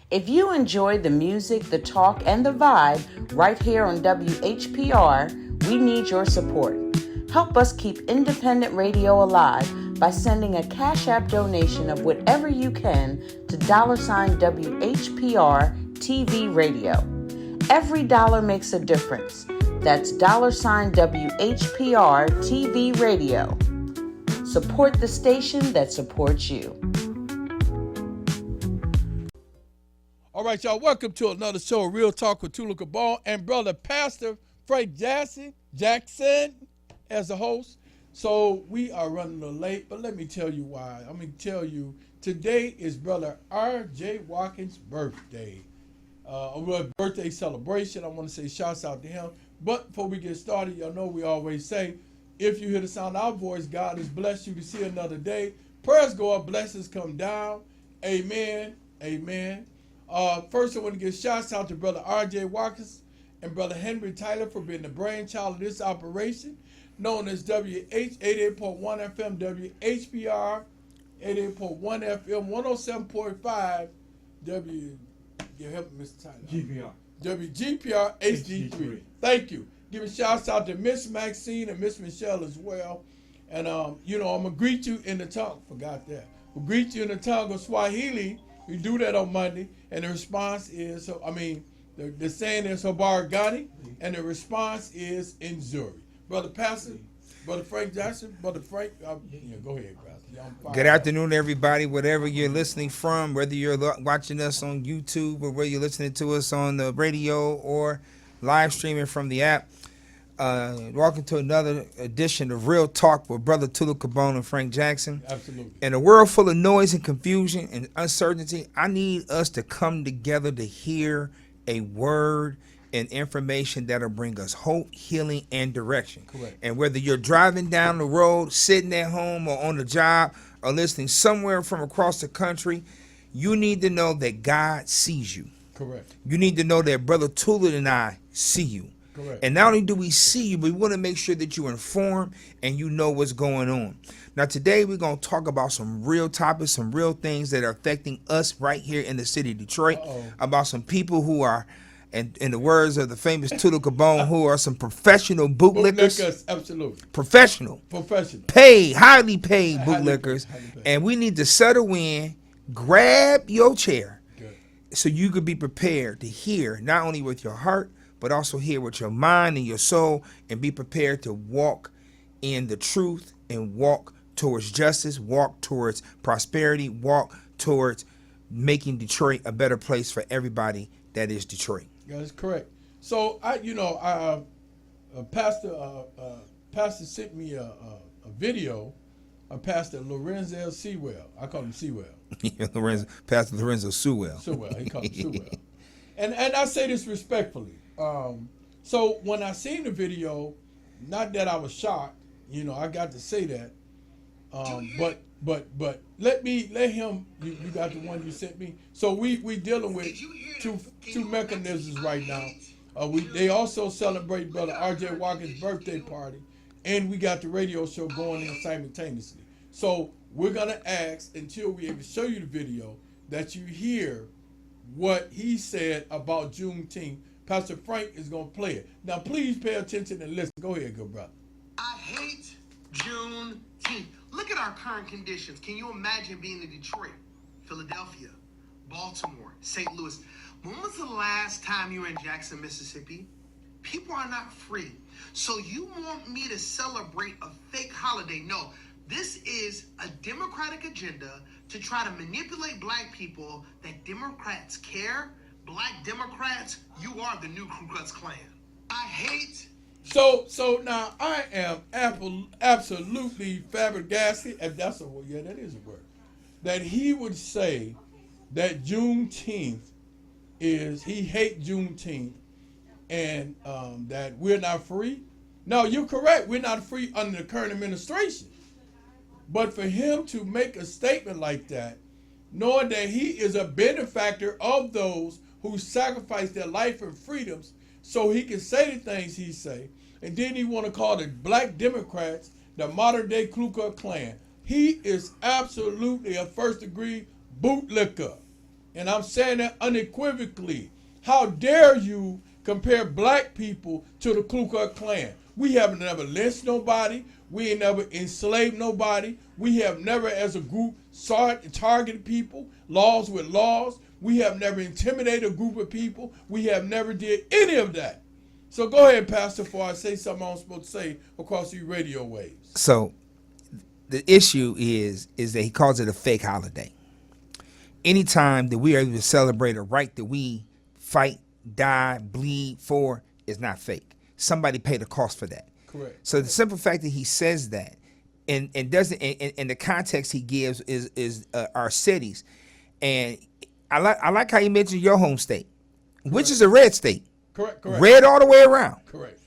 If you enjoy the music, the talk, and the vibe right here on WHPR, we need your support. Help us keep independent radio alive by sending a Cash App donation of whatever you can to $WHPR TV Radio. Every dollar makes a difference. That's $WHPR TV Radio. Support the station that supports you. All right, y'all, welcome to another show, Real Talk with Tula Cabal and brother Pastor Frank Jackson as the host. So we are running a little late, but let me tell you why. I'm going to tell you, today is brother R.J. Watkins' birthday. A birthday celebration. I want to say shouts out to him. But before we get started, y'all know we always say, if you hear the sound of our voice, God has blessed you to see another day. Prayers go up, blessings come down. Amen. Amen. First, I want to give shouts out to Brother R.J. Watkins and Brother Henry Tyler for being the brainchild of this operation, known as WH 88.1 FM, WHPR 88.1 FM, 107.5 W. You help me, Mr. Tyler. GPR. WGPR HD3. Thank you. Giving shouts out to Miss Maxine and Miss Michelle as well. And, I'm going to greet you in the tongue. Forgot that. We'll greet you in the tongue of Swahili. We do that on Monday, and the response is, the saying is Habarigani, and the response is Nzuri. Brother Pastor, Brother Frank Jackson, Brother Frank, go ahead, Pastor. Good afternoon, everybody, whatever you're listening from, whether you're watching us on YouTube or whether you're listening to us on the radio or live streaming from the app. Welcome to another edition of Real Talk with Brother Tula Cabal and Frank Jackson. Absolutely. In a world full of noise and confusion and uncertainty, I need us to come together to hear a word and information that'll bring us hope, healing, and direction. Correct. And whether you're driving down the road, sitting at home, or on the job, or listening somewhere from across the country, you need to know that God sees you. Correct. You need to know that Brother Tula and I see you. Correct. And not only do we see you, but we want to make sure that you're informed and you know what's going on. Now, today we're going to talk about some real topics, some real things that are affecting us right here in the city of Detroit. About some people who are, and in the words of the famous Tula Cabal, who are some professional bootlickers. Absolutely. Professional. Paid, highly paid bootlickers. And we need to settle in, grab your chair, so you could be prepared to hear, not only with your heart, but also hear with your mind and your soul, and be prepared to walk in the truth and walk towards justice, walk towards prosperity, walk towards making Detroit a better place for everybody that is Detroit. Yeah, that's correct. So Pastor sent me a video of Pastor Lorenzo Sewell. I call him Sewell. Pastor Lorenzo Sewell. Sewell, he called him Sewell. And I say this respectfully. So when I seen the video, not that I was shocked, I got to say that. But let him. You got the one you sent me. So we dealing with two mechanisms right now. They also celebrate Brother R.J. Watkins' birthday party, and we got the radio show going in simultaneously. So we're gonna ask, until we able to show you the video, that you hear what he said about Juneteenth. Pastor Frank is going to play it. Now, please pay attention and listen. Go ahead, good brother. I hate Juneteenth. Look at our current conditions. Can you imagine being in Detroit, Philadelphia, Baltimore, St. Louis? When was the last time you were in Jackson, Mississippi? People are not free. So you want me to celebrate a fake holiday? No, this is a Democratic agenda to try to manipulate black people that Democrats care. Black Democrats, you are the new Ku Klux Klan. I hate. So now I am absolutely flabbergasted, if that's a word. Yeah, that is a word. That he would say that Juneteenth he hates Juneteenth, and that we're not free. No, you're correct. We're not free under the current administration. But for him to make a statement like that, knowing that he is a benefactor of those who sacrificed their life and freedoms so he can say the things he say, and then he want to call the black Democrats the modern day Ku Klux Klan. He is absolutely a first degree bootlicker. And I'm saying that unequivocally. How dare you compare black people to the Ku Klux Klan? We have never lynched nobody. We ain't never enslaved nobody. We have never, as a group, sought and targeted people, laws with laws. We have never intimidated a group of people. We have never did any of that. So go ahead, Pastor, before I say something I'm supposed to say across these radio waves. So the issue is that he calls it a fake holiday. Anytime that we are able to celebrate a right that we fight, die, bleed for is not fake. Somebody paid the cost for that. Correct. So the simple fact that he says that and doesn't and the context he gives is our cities. And I like how you mentioned your home state, which is a red state. Correct. Red all the way around. Correct.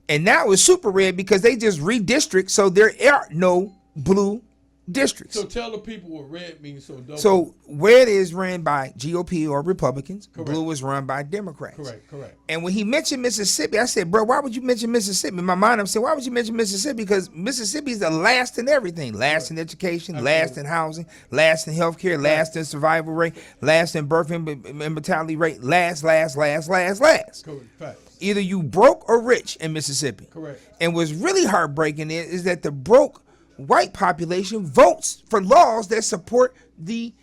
And now it's super red because they just redistrict, so there are no blue districts. So tell the people what red means. So red is run by GOP or Republicans. Correct. Blue is run by Democrats. Correct. And when he mentioned Mississippi, I said, bro, why would you mention Mississippi? In my mind, I'm saying, why would you mention Mississippi? Because Mississippi is the last in everything. Last in education, Absolutely. last in housing, last in healthcare, last in survival rate, last in birth and mortality rate, last. Correct. Facts. Either you broke or rich in Mississippi. Correct. And what's really heartbreaking is that the broke white population votes for laws that support the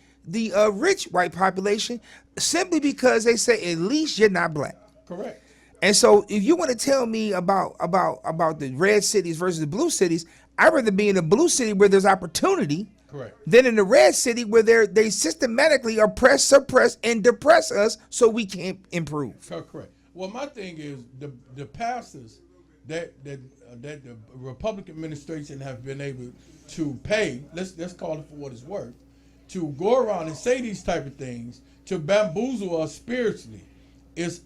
rich white population simply because they say at least you're not black. Correct. And so if you want to tell me about the red cities versus the blue cities, I'd rather be in a blue city where there's opportunity. Correct. Than in the red city where they systematically oppress, suppress, and depress us so we can't improve. Correct. Well, my thing is the pastors that the Republican administration have been able to pay, let's call it for what it's worth, to go around and say these type of things to bamboozle us spiritually is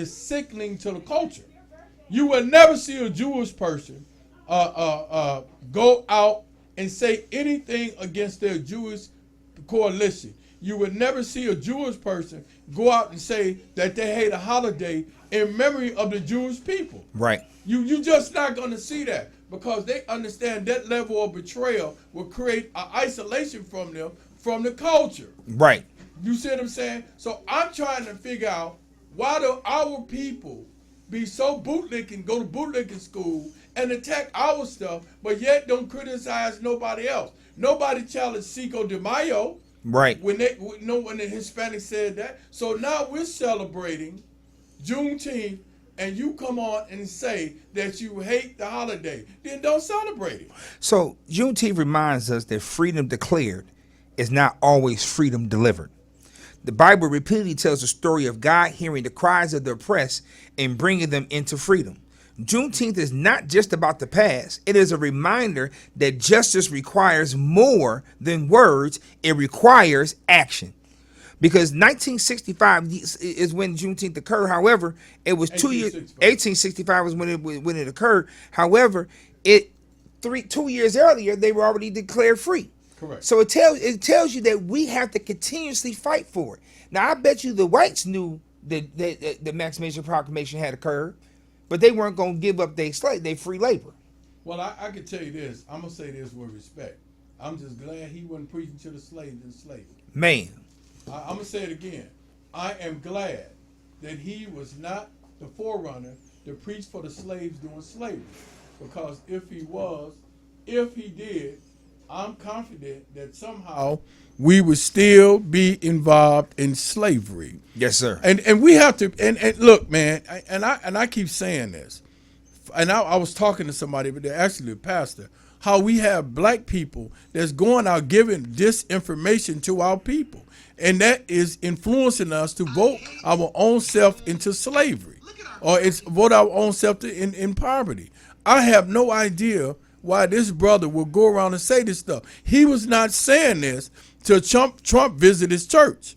sickening to the culture. You will never see a Jewish person go out and say anything against their Jewish coalition. You would never see a Jewish person go out and say that they hate a holiday in memory of the Jewish people. Right. You just not going to see that because they understand that level of betrayal will create an isolation from them from the culture. Right. You see what I'm saying? So I'm trying to figure out why do our people be so bootlicking, go to bootlicking school and attack our stuff, but yet don't criticize nobody else. Nobody challenged Cinco de Mayo. Right. When the Hispanics said that. So now we're celebrating Juneteenth, and you come on and say that you hate the holiday. Then don't celebrate it. So Juneteenth reminds us that freedom declared is not always freedom delivered. The Bible repeatedly tells the story of God hearing the cries of the oppressed and bringing them into freedom. Juneteenth is not just about the past. It is a reminder that justice requires more than words. It requires action. Because 1965 is when Juneteenth occurred. However, it was 2 years. 1865 was when it occurred. However, 2 years earlier they were already declared free. Correct. So it tells you that we have to continuously fight for it. Now I bet you the whites knew that the Emancipation Proclamation had occurred, but they weren't going to give up their free labor. Well, I can tell you this. I'm going to say this with respect. I'm just glad he wasn't preaching to the slaves in slavery. Man. I'm going to say it again. I am glad that he was not the forerunner to preach for the slaves during slavery. Because if he did, I'm confident that somehow we would still be involved in slavery. Yes, sir. And we have to and look, man, and I keep saying this. And I was talking to somebody, but they're actually a pastor, how we have black people that's going out giving disinformation to our people. And that is influencing us to vote our own self into slavery, or it's vote our own self in poverty. I have no idea why this brother will go around and say this stuff. He was not saying this till Trump visited his church,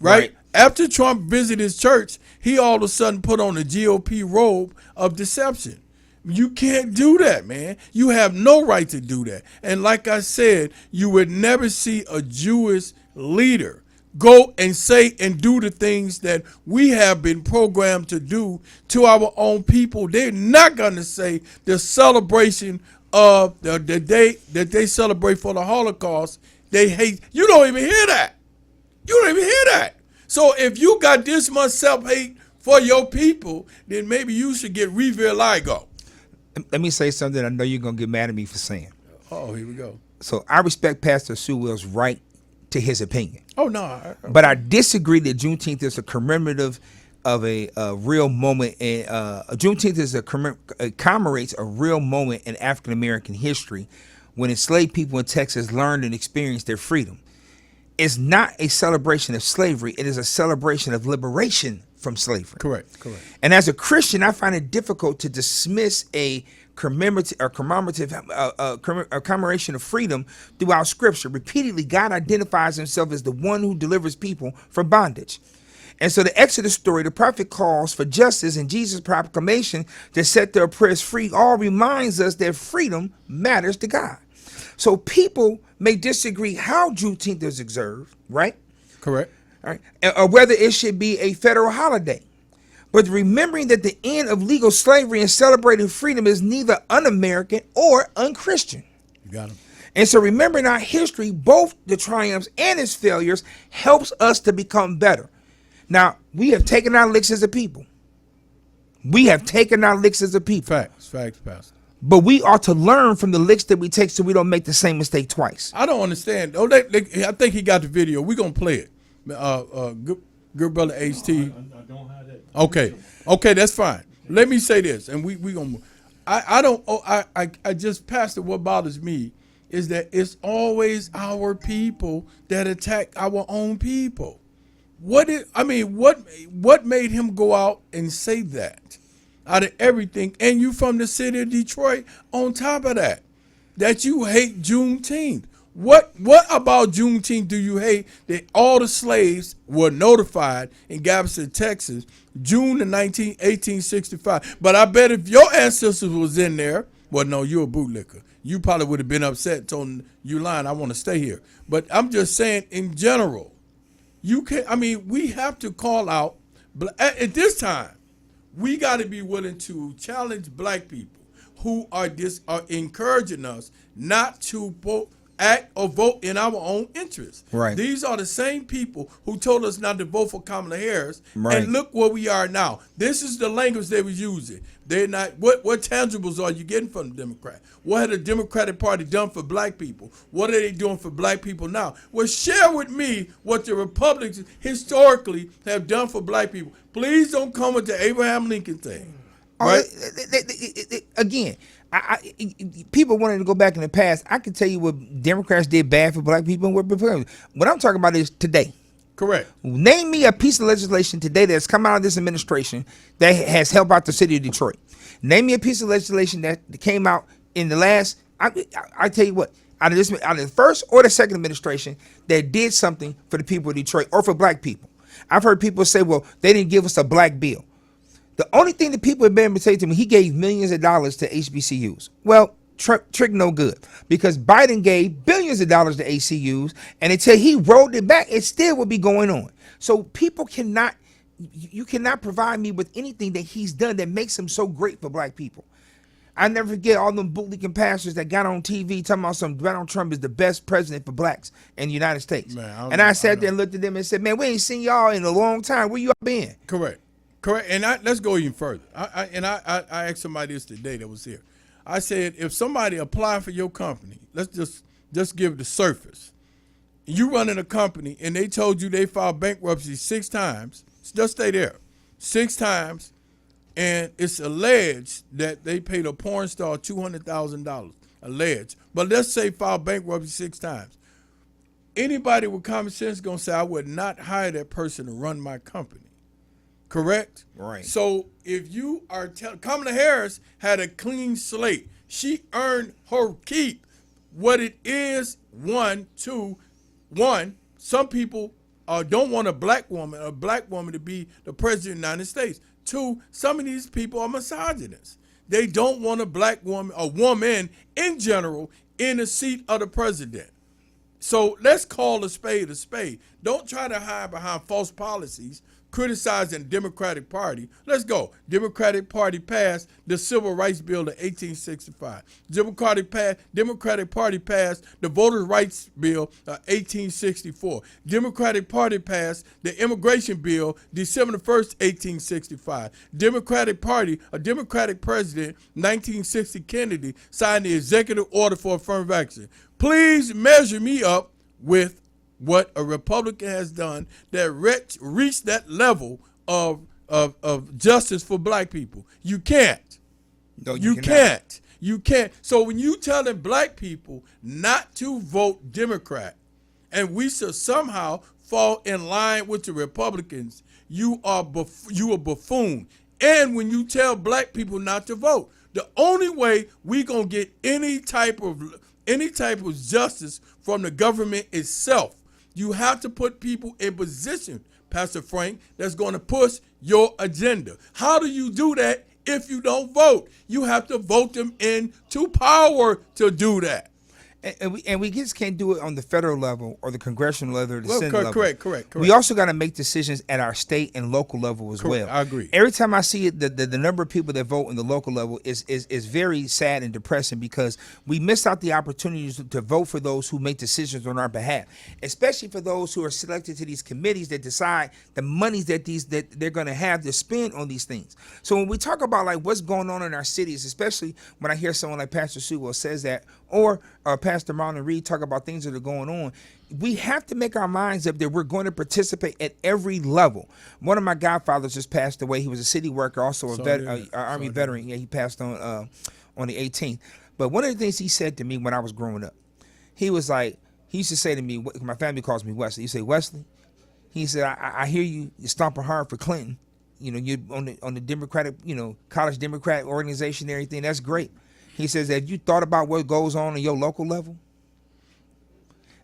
right? After Trump visited his church, he all of a sudden put on the GOP robe of deception. You can't do that, man. You have no right to do that. And like I said, you would never see a Jewish leader go and say and do the things that we have been programmed to do to our own people. They're not going to say the celebration of the day that they celebrate for the Holocaust, they hate. You don't even hear that. You don't even hear that. So if you got this much self-hate for your people, then maybe you should get revitiligo. Let me say something I know you're going to get mad at me for saying. Oh, here we go. So I respect Pastor Sewell's right to his opinion. Oh, no. But I disagree that Juneteenth is a commemorative of a real moment. And Juneteenth is commemorates a real moment in African American history when enslaved people in Texas learned and experienced their freedom. It's not a celebration of slavery. It is a celebration of liberation from slavery. Correct. And as a Christian, I find it difficult to dismiss a commemorative commemoration of freedom throughout Scripture. Repeatedly, God identifies himself as the one who delivers people from bondage. And so the Exodus story, the prophet calls for justice, and Jesus' proclamation to set the oppressed free all reminds us that freedom matters to God. So people may disagree how Juneteenth is observed, right? Correct. All right, or whether it should be a federal holiday. But remembering that the end of legal slavery and celebrating freedom is neither un-American or un-Christian. You got him. And so remembering our history, both the triumphs and its failures, helps us to become better. Now, we have taken our licks as a people. Facts, Pastor. But we ought to learn from the licks that we take so we don't make the same mistake twice. I don't understand. Oh, I think he got the video. We're going to play it. Good brother HT. I don't have that. Okay, that's fine. Let me say this, and we going to, I just, Pastor, what bothers me is that it's always our people that attack our own people. What made him go out and say that out of everything? And you from the city of Detroit on top of that you hate Juneteenth. What about Juneteenth do you hate that all the slaves were notified in Galveston, Texas, June the 19th, 1865? But I bet if your ancestors was in there, well, no, you're a bootlicker. You probably would have been upset and told them, you lying, I want to stay here. But I'm just saying in general, we have to call out, at this time, we got to be willing to challenge black people who are encouraging us not to act or vote in our own interest. Right. These are the same people who told us not to vote for Kamala Harris. Right. And look where we are now. This is the language they were using. They're not. What tangibles are you getting from the Democrat? What had the Democratic Party done for black people? What are they doing for black people now? Well, share with me what the Republicans historically have done for black people. Please don't come with the Abraham Lincoln thing. Right? Again, people wanted to go back in the past. I can tell you what Democrats did bad for black people and what Republicans. What I'm talking about is today. Correct. Name me a piece of legislation today that's come out of this administration that has helped out the city of Detroit. Name me a piece of legislation that came out in the last. I tell you what, out of the first or the second administration that did something for the people of Detroit or for black people. I've heard people say, well, they didn't give us a black bill. The only thing that people have been able to say to me, he gave millions of dollars to HBCUs. Well, trick no good, because Biden gave billions of dollars to ACUs, and until he rolled it back, it still would be going on. So people you cannot provide me with anything that he's done that makes him so great for black people. I never forget all them bootlicking pastors that got on TV talking about Donald Trump is the best president for blacks in the United States. Man, and I sat there and looked at them and said, man, we ain't seen y'all in a long time. Where you all been? Correct. And let's go even further. I asked somebody this today that was here. I said, if somebody applied for your company, let's just give the surface. You running a company and they told you they filed bankruptcy 6 times. Just stay there. 6 times. And it's alleged that they paid a porn star $200,000. Alleged. But let's say filed bankruptcy 6 times. Anybody with common sense is going to say, I would not hire that person to run my company. Correct? Right. So if you are Kamala Harris had a clean slate. She earned her keep. What it is, one, some people don't want a black woman to be the president of the United States. 2, some of these people are misogynists. They don't want a black woman, a woman in general, in the seat of the president. So let's call a spade a spade. Don't try to hide behind false policies criticizing the Democratic Party. Let's go. Democratic Party passed the Civil Rights Bill of 1865. Democratic Party passed the Voting Rights Bill of 1864. Democratic Party passed the Immigration Bill December 1st, 1865. Democratic Party, a Democratic president, 1960 Kennedy, signed the executive order for affirmative action. Please measure me up with what a Republican has done that reached that level of justice for black people. You can't. No, you can't. You can't. So when you telling black people not to vote Democrat, and we should somehow fall in line with the Republicans, you are a buffoon. And when you tell black people not to vote, the only way we gonna get any type of justice from the government itself, you have to put people in position, Pastor Frank, that's going to push your agenda. How do you do that if you don't vote? You have to vote them into power to do that. And we just can't do it on the federal level or the congressional level or the Senate level. Correct. We also got to make decisions at our state and local level as well. I agree. Every time I see it, the number of people that vote in the local level is very sad and depressing, because we miss out the opportunities to vote for those who make decisions on our behalf, especially for those who are selected to these committees that decide the monies that they're going to have to spend on these things. So when we talk about like what's going on in our cities, especially when I hear someone like Pastor Sewell says that, or Pastor Marlon Reed talk about things that are going on, we have to make our minds up that we're going to participate at every level. One of my godfathers just passed away. He was a city worker, also a Army veteran. Yeah, he passed on the 18th. But one of the things he said to me when I was growing up, he was like, he used to say to me, my family calls me Wesley. He said, Wesley, he said, I hear you're stomping hard for Clinton. You know, you're on the Democratic, college Democrat organization and everything. That's great. He says, have you thought about what goes on your local level?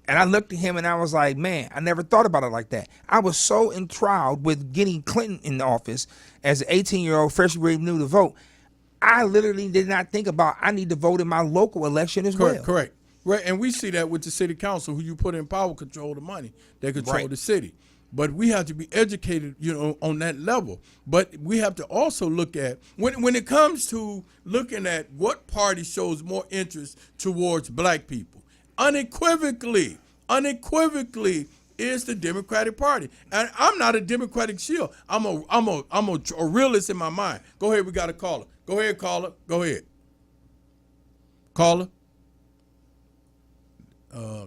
And I looked at him and I was like, man, I never thought about it like that. I was so enthralled with getting Clinton in office as an 18-year-old freshly new to vote. I literally did not think about I need to vote in my local election as well. Correct. Right, and we see that with the city council, who you put in power control the money. They control the city. But we have to be educated, on that level. But we have to also look at, when it comes to looking at what party shows more interest towards black people, unequivocally is the Democratic Party. And I'm not a Democratic shield. I'm a realist in my mind. Go ahead, we got a caller. Go ahead, caller. Go ahead. Caller.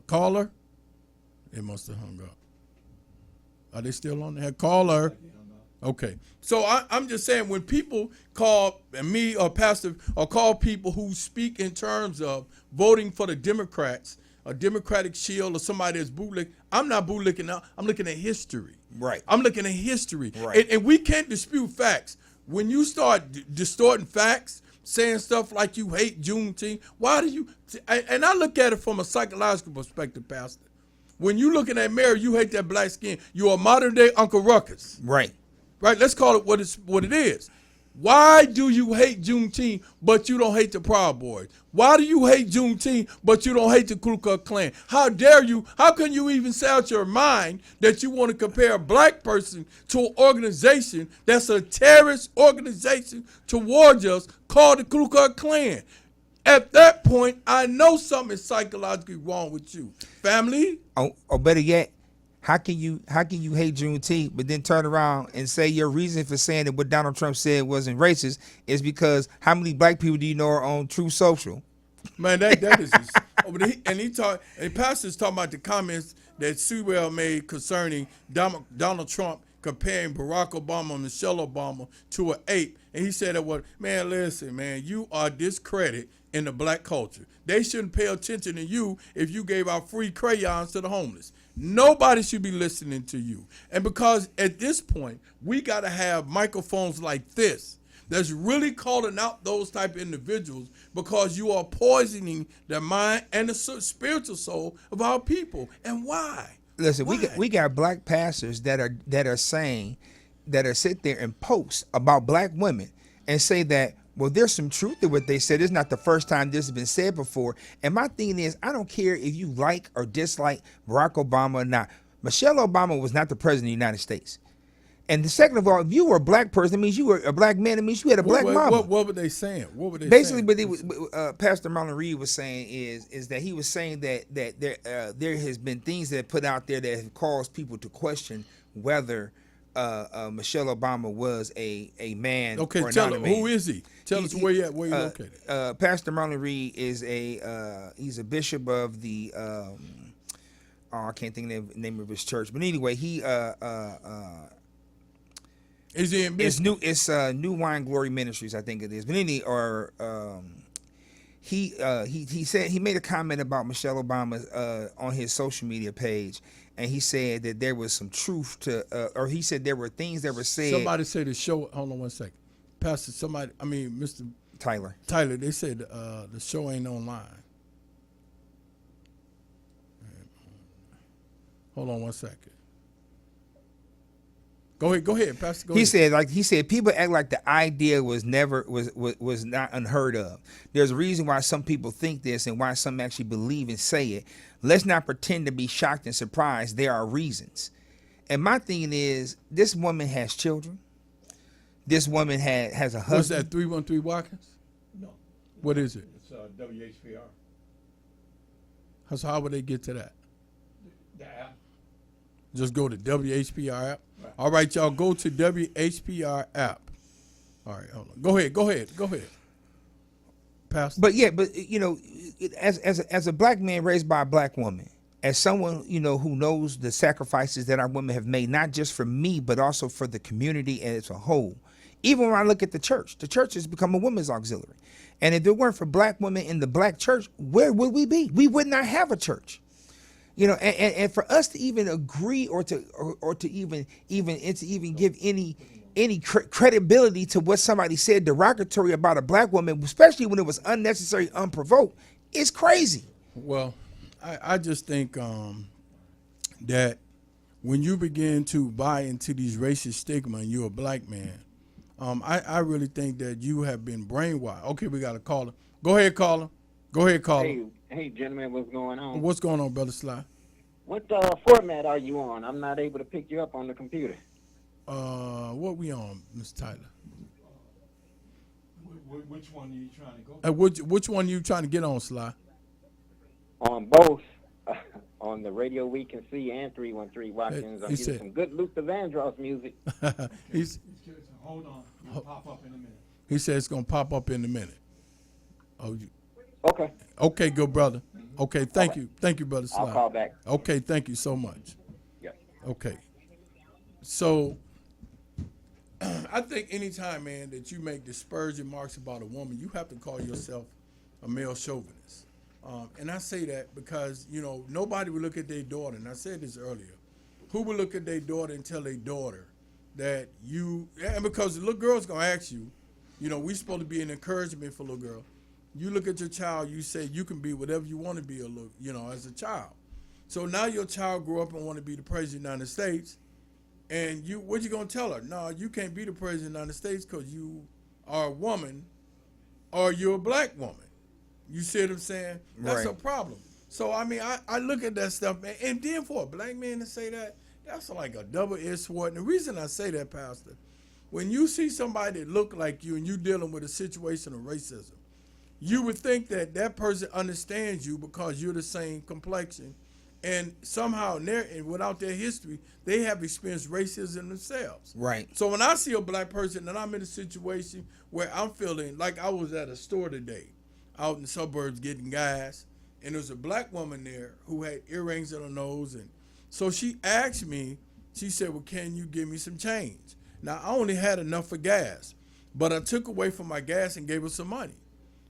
Caller. They must have hung up. Are they still on there? Caller. Okay. So I'm just saying, when people call me or Pastor or call people who speak in terms of voting for the Democrats, a Democratic shield, or somebody that's bootlicking, I'm not bootlicking now. I'm looking at history. Right. I'm looking at history. Right. And we can't dispute facts. When you start distorting facts, saying stuff like you hate Juneteenth, why do you? And I look at it from a psychological perspective, Pastor. When you looking at Mary, you hate that black skin. You're a modern day Uncle Ruckus. Right. Right. Let's call it what it is. Why do you hate Juneteenth, but you don't hate the Proud Boys? Why do you hate Juneteenth, but you don't hate the Ku Klux Klan? How dare you? How can you even say out your mind that you want to compare a black person to an organization that's a terrorist organization towards us called the Ku Klux Klan? At that point, I know something is psychologically wrong with you. Family? Or better yet, how can you hate Juneteenth but then turn around and say your reason for saying that what Donald Trump said wasn't racist is because how many black people do you know are on Truth Social? Man, that is just, and Pastor's talking about the comments that Sewell made concerning Donald Trump comparing Barack Obama and Michelle Obama to an ape. And he said that, man, listen, man, you are discredited in the black culture. They shouldn't pay attention to you if you gave out free crayons to the homeless. Nobody should be listening to you. And because at this point, we got to have microphones like this that's really calling out those type of individuals, because you are poisoning the mind and the spiritual soul of our people. And why? Listen, we got black pastors that are saying, that are sit there and post about black women and say that Well, there's some truth to what they said. It's not the first time this has been said before. And my thing is, I don't care if you like or dislike Barack Obama or not. Michelle Obama was not the president of the United States. And the second of all, if you were a black person, it means you were a black man. It means you had a black mama. What were they saying? What were they Basically, saying? what Pastor Marlon Reed was saying is that he was saying that there has been things that put out there that have caused people to question whether Michelle Obama was a man Okay, or tell not a us, man. who is he? Tell us where you located. Pastor Marlon Reed is he's a bishop of the I can't think of the name of his church, but anyway, he is he in business? it's New Wine Glory Ministries, I think it is. But he said he made a comment about Michelle Obama on his social media page, and he said that there was some truth to, or he said there were things that were said. Somebody said the show. Hold on one second, Pastor. Mr. Tyler. They said the show ain't online. Hold on one second. Go ahead, Pastor. He said people act like the idea was not unheard of. There's a reason why some people think this and why some actually believe and say it. Let's not pretend to be shocked and surprised. There are reasons. And my thing is, this woman has children. This woman has a husband. What's that, 313 Watkins? No. What is it? It's WHPR. So how would they get to that? The app. Just go to WHPR app. Right. All right, y'all, go to WHPR app. All right, hold on. Go ahead. Pastor. But you know, as a black man raised by a black woman, as someone, you know, who knows the sacrifices that our women have made, not just for me, but also for the community as a whole. Even when I look at the church has become a women's auxiliary. And if it weren't for black women in the black church, where would we be? We would not have a church. You know, and for us to even agree or to even give any credibility to what somebody said derogatory about a black woman, especially when it was unnecessary, unprovoked, is crazy. Well, I just think that when you begin to buy into these racist stigma and you're a black man, I really think that you have been brainwashed. Okay, we got a caller. Go ahead, caller. Hey, gentlemen, what's going on? What's going on, Brother Sly? What format are you on? I'm not able to pick you up on the computer. What we on, Mr. Tyler? Which one are you trying to go? Which one are you trying to get on, Sly? On both. On the Radio We Can See and 313 Watkins. I'm getting some good Luther Vandross music. Hold on. It'll pop up in a minute. He said it's going to pop up in a minute. Okay. Okay, good brother. Okay, thank you. Thank you, Brother Sly. I'll call back. Okay, thank you so much. Yeah. Okay. So, I think anytime, man, that you make disparaging remarks about a woman, you have to call yourself a male chauvinist. And I say that because, you know, nobody would look at their daughter, and I said this earlier, who would look at their daughter and tell their daughter that and because the little girl's going to ask you, you know, we're supposed to be an encouragement for little girl. You look at your child, you say you can be whatever you want to be, as a child. So now your child grew up and want to be the president of the United States, and what you going to tell her? No, you can't be the president of the United States because you are a woman or you're a black woman. You see what I'm saying? That's Right. a problem. So, I mean, I look at that stuff, man, and then for a black man to say that, that's like a double-edged sword. And the reason I say that, Pastor, when you see somebody that look like you and you dealing with a situation of racism, you would think that that person understands you because you're the same complexion, and somehow and without their history, they have experienced racism themselves. Right. So when I see a black person and I'm in a situation where I'm feeling like I was at a store today, out in the suburbs getting gas, and there was a black woman there who had earrings in her nose, and so she asked me, she said, well, can you give me some change? Now, I only had enough for gas, but I took away from my gas and gave her some money,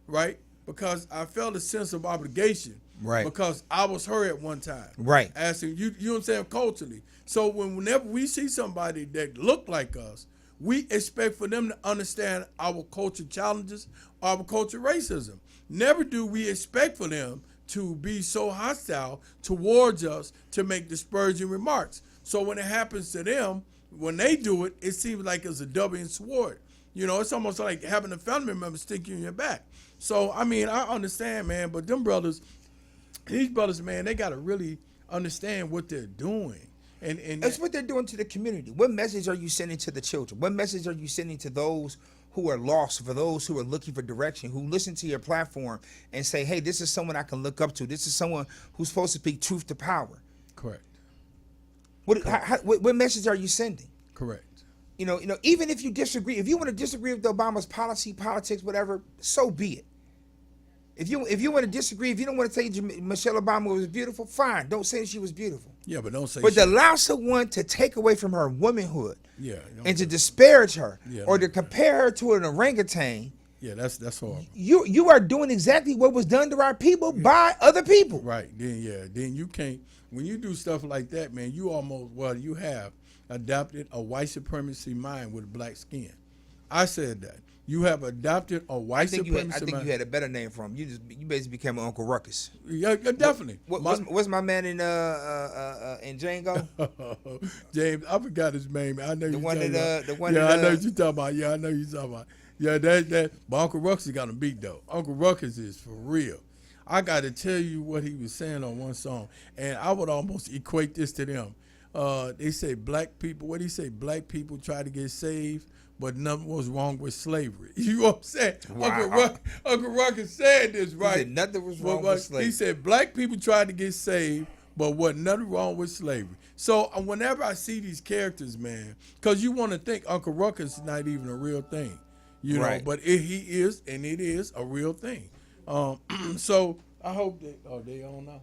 right? Because I felt a sense of obligation, Right. because I was her at one time. Right. Asking, you know what I'm saying, culturally. So whenever we see somebody that look like us, we expect for them to understand our culture challenges, our culture racism. Never do we expect for them to be so hostile towards us to make disparaging remarks. So when it happens to them, when they do it, it seems like it's a double-edged sword. You know, it's almost like having a family member stick you in your back. So, I mean, I understand, man, but these brothers, man, they got to really understand what they're doing. And that's what they're doing to the community. What message are you sending to the children? What message are you sending to those who are lost, for those who are looking for direction, who listen to your platform and say, hey, this is someone I can look up to. This is someone who's supposed to speak truth to power. Correct. What message are you sending? Correct. You know, even if you disagree, if you want to disagree with Obama's policy, politics, whatever, so be it. If you want to disagree, if you don't want to say Michelle Obama was beautiful, fine. Don't say she was beautiful. Yeah, but don't say. But to allow someone to take away from her womanhood, and to do disparage her, or to do compare her to an orangutan, that's horrible. You are doing exactly what was done to our people by other people. Right. Then you can't. When you do stuff like that, man, you have adopted a white supremacy mind with black skin. I said that. You have adopted a white supremacy mind. I think you had a better name for him. You basically became an Uncle Ruckus. Yeah, definitely. What's my man in Django? James, I forgot his name. I know I know what you're talking about. Yeah, I know you're talking about. Yeah, that. But Uncle Ruckus got him beat though. Uncle Ruckus is for real. I got to tell you what he was saying on one song, and I would almost equate this to them. They say black people. What do you say? Black people try to get saved, but nothing was wrong with slavery. You know what I'm saying? Wow. Uncle Ruckus said this, right? He said nothing was wrong with slavery. He said black people tried to get saved, but wasn't nothing wrong with slavery. So whenever I see these characters, man, because you want to think Uncle Ruckus is not even a real thing, you know, but he is, and it is a real thing. So I hope they on now.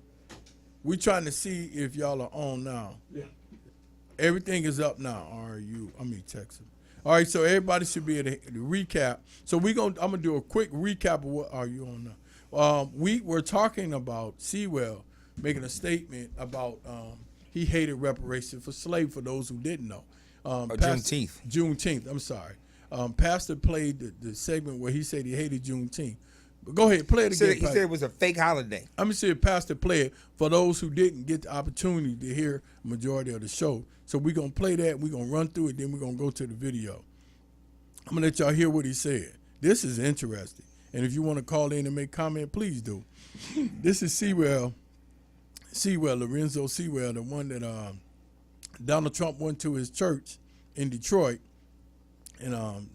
We trying to see if y'all are on now. Yeah. Everything is up now. Texas. All right, so everybody should be able to recap. So I'm gonna do a quick recap of what are you on now. We were talking about Sewell making a statement about he hated reparations for slaves, for those who didn't know. Juneteenth. I'm sorry. Pastor played the segment where he said he hated Juneteenth. But go ahead, play it again. He said it was a fake holiday. I'm going to see if Pastor play it for those who didn't get the opportunity to hear the majority of the show. So we're going to play that, we're going to run through it, then we're going to go to the video. I'm going to let y'all hear what he said. This is interesting. And if you want to call in and make comment, please do. This is Sewell, Lorenzo Sewell, the one that Donald Trump went to his church in Detroit. And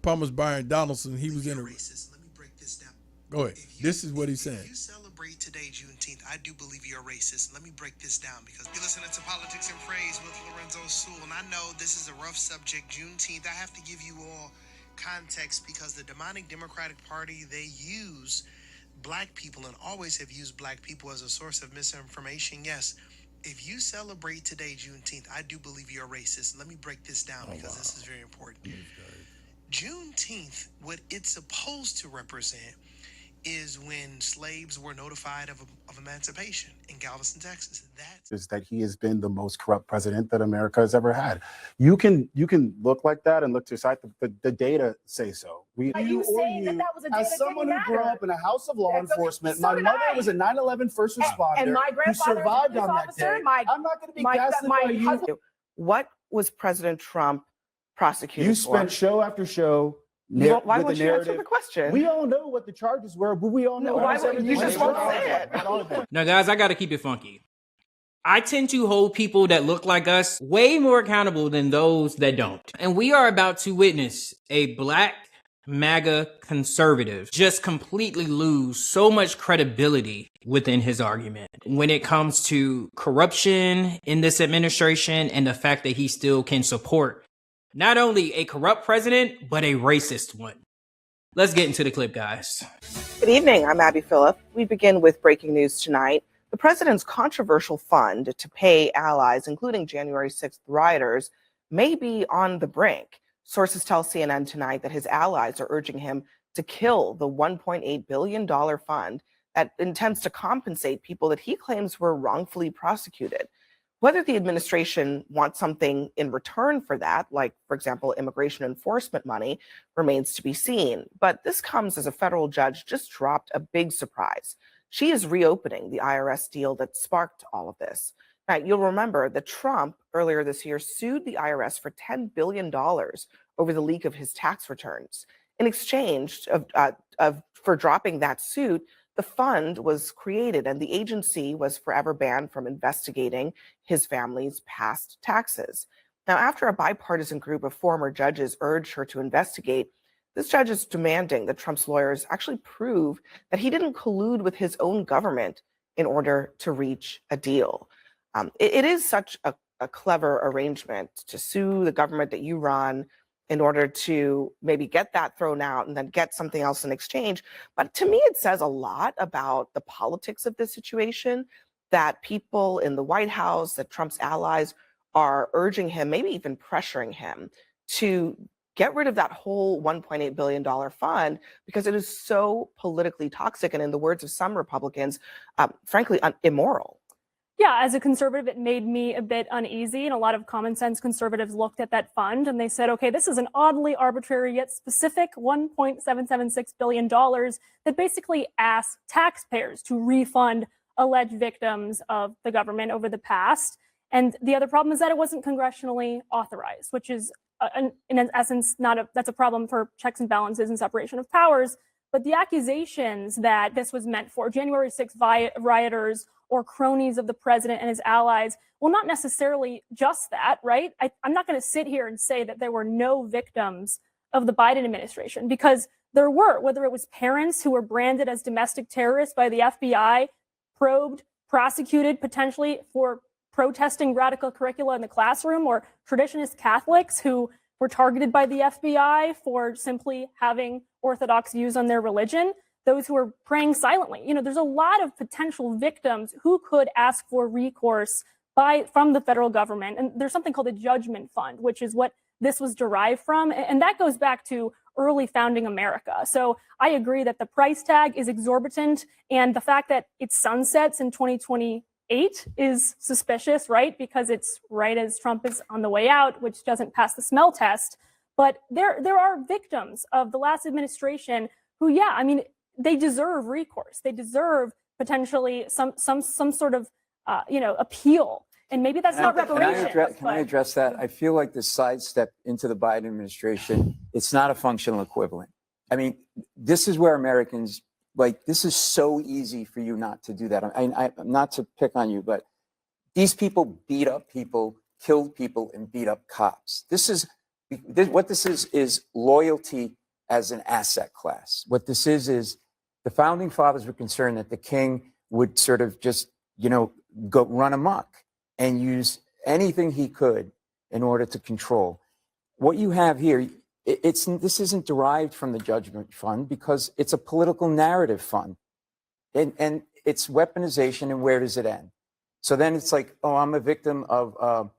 Thomas Byron Donaldson, he was in a... racist. Let me break this down. Go ahead. This is what he's saying. If you celebrate today, Juneteenth, I do believe you're a racist. Let me break this down because you're listening to Politics and Phrase with Lorenzo Sewell, and I know this is a rough subject, Juneteenth. I have to give you all context because the demonic Democratic Party, they use black people and always have used black people as a source of misinformation. Yes, if you celebrate today, Juneteenth, I do believe you're a racist. Let me break this down because this is very important. Juneteenth, what it's supposed to represent is when slaves were notified of emancipation in Galveston, Texas. Is that he has been the most corrupt president that America has ever had. You can look like that and look to your side. The data say so. As someone who grew up in a house of law enforcement, my mother was a 9/11 first responder and my who survived on that officer, day. I'm not going to be gaslit by you. What was President Trump prosecuted You for? spent show after show. Why won't you answer the question? We all know what the charges were, but we all know. Why won't you just won't say it? Now, guys, I got to keep it funky. I tend to hold people that look like us way more accountable than those that don't. And we are about to witness a black MAGA conservative just completely lose so much credibility within his argument when it comes to corruption in this administration and the fact that he still can support not only a corrupt president, but a racist one. Let's get into the clip, guys. Good evening. I'm Abby Phillip. We begin with breaking news tonight. The president's controversial fund to pay allies, including January 6th rioters, may be on the brink. Sources tell CNN tonight that his allies are urging him to kill the $1.8 billion fund that intends to compensate people that he claims were wrongfully prosecuted. Whether the administration wants something in return for that, like, for example, immigration enforcement money, remains to be seen. But this comes as a federal judge just dropped a big surprise. She is reopening the IRS deal that sparked all of this. Now, you'll remember that Trump earlier this year sued the IRS for $10 billion over the leak of his tax returns. In exchange for dropping that suit, the fund was created and the agency was forever banned from investigating his family's past taxes. Now, after a bipartisan group of former judges urged her to investigate, this judge is demanding that Trump's lawyers actually prove that he didn't collude with his own government in order to reach a deal. It is such a clever arrangement to sue the government that you run in order to maybe get that thrown out and then get something else in exchange. But to me, it says a lot about the politics of this situation, that people in the White House, that Trump's allies are urging him, maybe even pressuring him to get rid of that whole $1.8 billion fund because it is so politically toxic and, in the words of some Republicans, frankly, immoral. Yeah, as a conservative, it made me a bit uneasy. And a lot of common sense conservatives looked at that fund and they said, okay, this is an oddly arbitrary yet specific $1.776 billion that basically asks taxpayers to refund alleged victims of the government over the past. And the other problem is that it wasn't congressionally authorized, which is, in essence, that's a problem for checks and balances and separation of powers. But the accusations that this was meant for January 6th rioters or cronies of the president and his allies, well, not necessarily just that, right? I'm not going to sit here and say that there were no victims of the Biden administration, because there were, whether it was parents who were branded as domestic terrorists by the FBI, probed, prosecuted potentially for protesting radical curricula in the classroom, or traditionalist Catholics who were targeted by the FBI for simply having orthodox views on their religion, those who are praying silently. There's a lot of potential victims who could ask for recourse from the federal government. And there's something called a judgment fund, which is what this was derived from. And that goes back to early founding America. So I agree that the price tag is exorbitant. And the fact that it sunsets in 2028 is suspicious, right? Because it's right as Trump is on the way out, which doesn't pass the smell test. But there are victims of the last administration who, they deserve recourse. They deserve potentially some sort of appeal. And maybe that's not reparations. Can I address that? I feel like the sidestep into the Biden administration, it's not a functional equivalent. I mean, this is where Americans, this is so easy for you not to do that. I'm not to pick on you, but these people beat up people, killed people, and beat up cops. What this is loyalty as an asset class. What this is the founding fathers were concerned that the king would sort of just, go run amok and use anything he could in order to control. What you have here, this isn't derived from the judgment fund because it's a political narrative fund. And it's weaponization, and where does it end? So then it's like, oh, I'm a victim of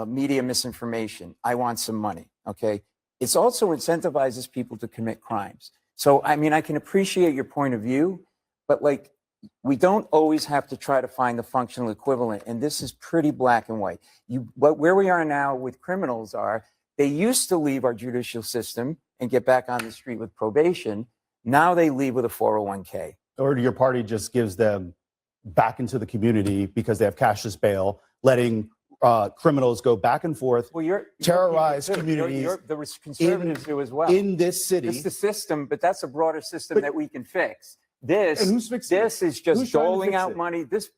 media misinformation. I want some money, okay? It's also incentivizes people to commit crimes. So, I can appreciate your point of view, but we don't always have to try to find the functional equivalent. And this is pretty black and white. Where we are now with criminals they used to leave our judicial system and get back on the street with probation. Now they leave with a 401k. Or your party just gives them back into the community because they have cashless bail, letting criminals go back and forth, terrorize communities. The conservatives do as well. In this city. It's the system, but that's a broader system that we can fix. This is just doling out money. This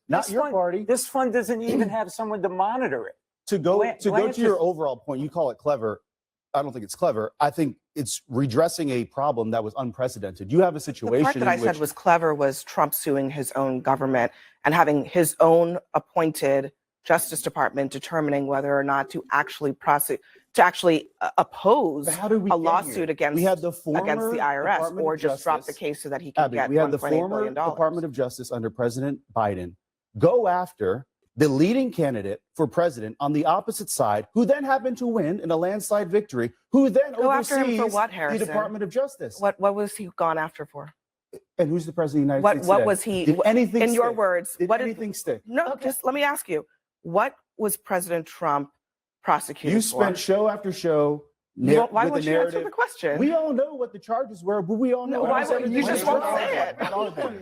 fund doesn't even have someone to monitor it. To go to your overall point, you call it clever. I don't think it's clever. I think it's redressing a problem that was unprecedented. You have a situation. The part that I said was clever was Trump suing his own government and having his own appointed Justice Department determining whether or not to actually oppose a lawsuit against the IRS, or just drop the case so that he can get we had the former Department of Justice under President Biden go after the leading candidate for president on the opposite side, who then happened to win in a landslide victory, who then oversees after him for what, Harrison? The Department of Justice. What was he gone after for? And who's the president of the United States? What was he? Did anything in stick? your words? Did anything stick? No, just let me ask you. What was President Trump prosecuted for? You spent show after show Why won't you answer the question? We all know what the charges were, but we all know you just won't say it.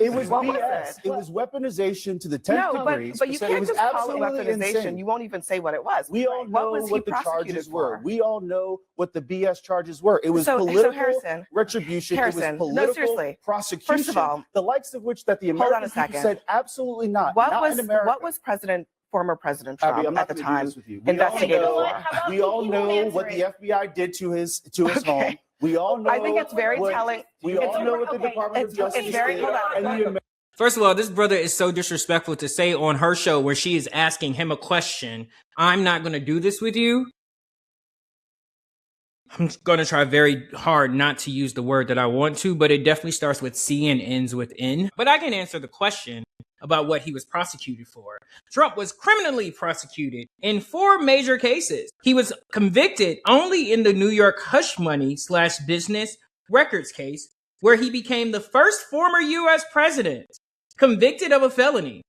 It was What was BS. it? It was weaponization to the 10th degree. But you It can't was just call it absolutely weaponization. insane. You won't even say what it was. We all know was he what the prosecuted charges for? were. We all know what the BS charges were. It was So political Harrison, retribution. Harrison, it was no, political seriously. prosecution. First of all, the likes of which that the hold on a American people second. said absolutely not. What not in America. was former President Trump Abby, I'm not at the gonna do time this with you. investigated for? We all know what the FBI did to his home. We all know. I think it's very telling. We all know what the Department of Justice did. And First of all, this brother is so disrespectful to say on her show where she is asking him a question, I'm not going to do this with you. I'm going to try very hard not to use the word that I want to, but it definitely starts with C and ends with N. But I can answer the question about what he was prosecuted for. Trump was criminally prosecuted in 4 major cases. He was convicted only in the New York hush money / business records case, where he became the first former U.S. president convicted of a felony.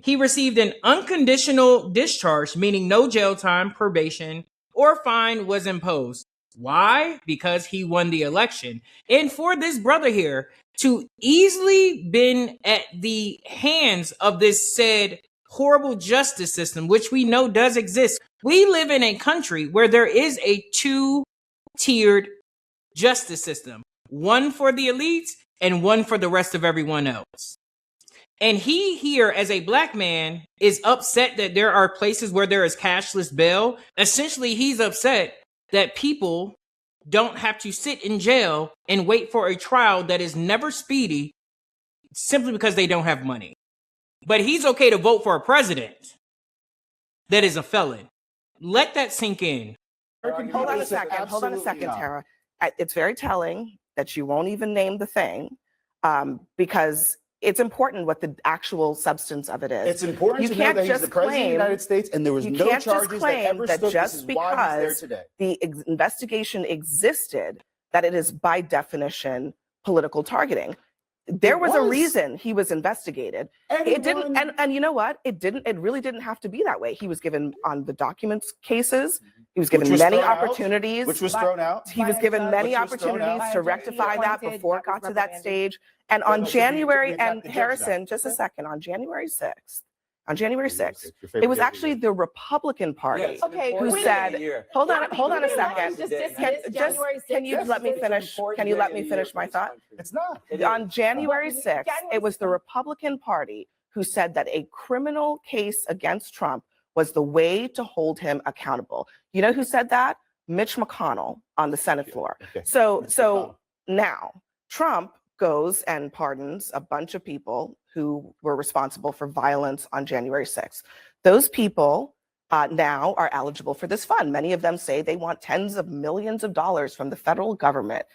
He received an unconditional discharge, meaning no jail time, probation, or fine was imposed. Why? Because he won the election. And for this brother here to easily been at the hands of this said horrible justice system, which we know does exist. We live in a country where there is a 2-tiered justice system, one for the elites and one for the rest of everyone else. And he here, as a black man, is upset that there are places where there is cashless bail. Essentially, he's upset that people don't have to sit in jail and wait for a trial that is never speedy simply because they don't have money. But he's okay to vote for a president that is a felon. Let that sink in. Hold on a second, Tara. It's very telling that you won't even name the thing because it's important what the actual substance of it is. It's important to know that he's the president of the United States and there was no charges that ever stood. Just because the investigation existed, that it is by definition political targeting. There was a reason he was investigated. It didn't, and you know what? It really didn't have to be that way. He was given on the documents cases. He was given many opportunities. Which was thrown out. He was given many opportunities to rectify that before it got to that stage. And on January, and Harrison, just a second, on January 6th, it was actually the Republican Party who said, hold on a second. Can you let me finish? Can you let me finish my thought? It's not. On January 6th, it was the Republican Party who said that a criminal case against Trump was the way to hold him accountable. You know who said that? Mitch McConnell on the Senate floor. So now Trump goes and pardons a bunch of people who were responsible for violence on January 6th. Those people now are eligible for this fund. Many of them say they want tens of millions of dollars from the federal government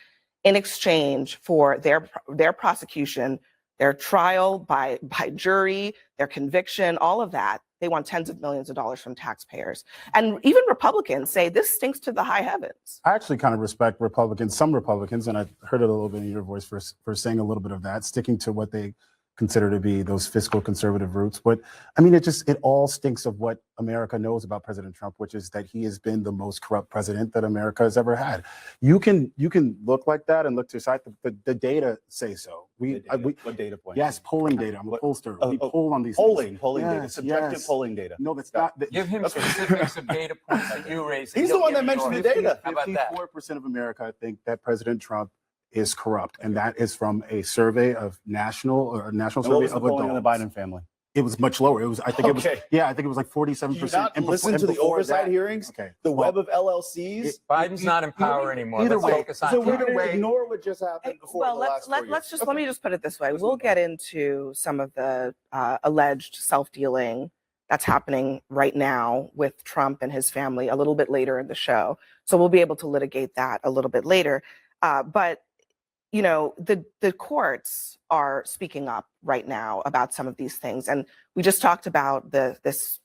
in exchange for their prosecution, their trial by jury, their conviction, all of that. They want tens of millions of dollars from taxpayers. And even Republicans say this stinks to the high heavens. I actually kind of respect Republicans, some Republicans, and I heard it a little bit in your voice for saying a little bit of that, sticking to what they consider to be those fiscal conservative roots. But I mean, it all stinks of what America knows about President Trump, which is that he has been the most corrupt president that America has ever had. You can look like that and look to your side. The data say so. What data point? Yes, polling data. I'm a pollster. We poll on these things. Polling data, subjective polling data. No, that's not. Give him specifics of data points that you raised. He's the one that mentioned the data. How about that? 54% of America think that President Trump is corrupt, and that is from a survey of national survey of adults. On the Biden family? It was much lower. It was, I think it was like 47%. Did you not listen to the oversight hearings? Okay. The web of LLCs? Biden's not in power anymore. Either way. So we're going to ignore what just happened before the last 4 years. Let me just put it this way. We'll get into some of the alleged self-dealing that's happening right now with Trump and his family a little bit later in the show. So we'll be able to litigate that a little bit later. But you know, the courts are speaking up right now about some of these things. And we just talked about this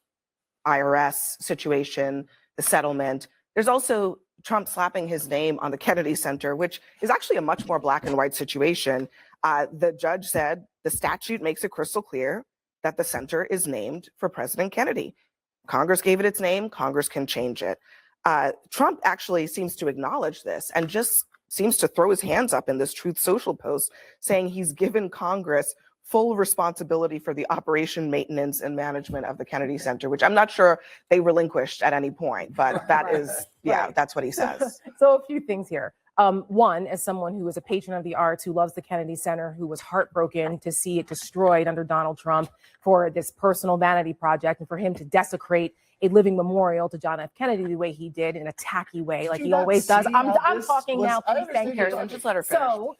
IRS situation, the settlement. There's also Trump slapping his name on the Kennedy Center, which is actually a much more black and white situation. The judge said the statute makes it crystal clear that the center is named for President Kennedy. Congress gave it its name. Congress can change it. Trump actually seems to acknowledge this and just seems to throw his hands up in this Truth Social post saying he's given Congress full responsibility for the operation, maintenance, and management of the Kennedy Center, which I'm not sure they relinquished at any point, but that is, yeah, that's what he says. So a few things here. One, as someone who is a patron of the arts, who loves the Kennedy Center, who was heartbroken to see it destroyed under Donald Trump for this personal vanity project and for him to desecrate a living memorial to John F. Kennedy the way he did, in a tacky way, like he always does. I'm talking now. Please thank you. Just let her finish. So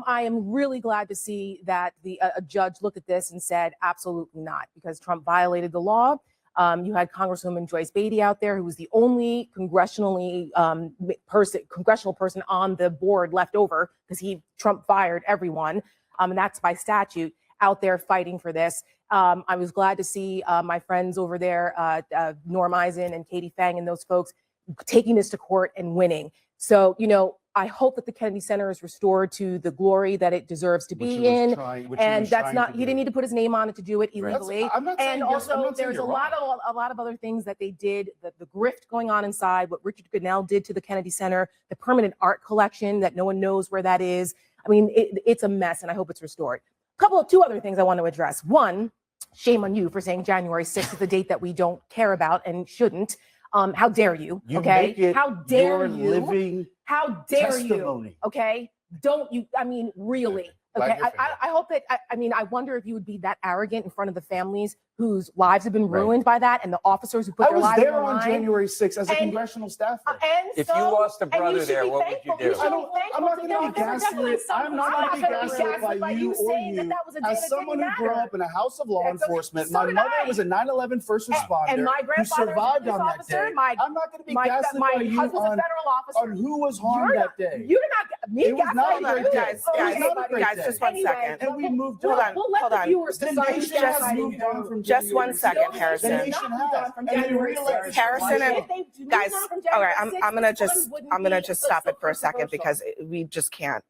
I am really glad to see that a judge looked at this and said, absolutely not, because Trump violated the law. You had Congresswoman Joyce Beatty out there, who was the only congressional person on the board left over, because Trump fired everyone, and that's by statute, out there fighting for this. I was glad to see my friends over there, Norm Eisen and Katie Fang and those folks, taking this to court and winning. So, I hope that the Kennedy Center is restored to the glory that it deserves to be in. And that's not, he didn't need to put his name on it to do it illegally. And also there's a lot of other things that they did, the grift going on inside, what Richard Goodell did to the Kennedy Center, the permanent art collection that no one knows where that is. I mean, it's a mess, and I hope it's restored. Two other things I want to address. One, shame on you for saying January 6th is the date that we don't care about and shouldn't. How dare you? Okay. How dare you? Living How dare testimony. you? Okay. Don't you? I mean, really? Okay. I hope that, I wonder if you would be that arrogant in front of the families whose lives have been ruined by that, and the officers who put their lives on the line. I was there on January 6th as a congressional staffer. If you lost a brother there, what would you do? I'm not going to be gaslit. I'm not going to be gaslit by you or you. As someone who grew up in a house of law enforcement, my mother was a 9/11 first responder who survived on that day. I'm not going to be gaslit by you on who was harmed that day. You're not me. It was not a great day. Guys, just 1 second. And we moved Hold on. on. Just 1 second, Harrison. Harrison and guys, all right, I'm gonna just stop it for a second, because we just can't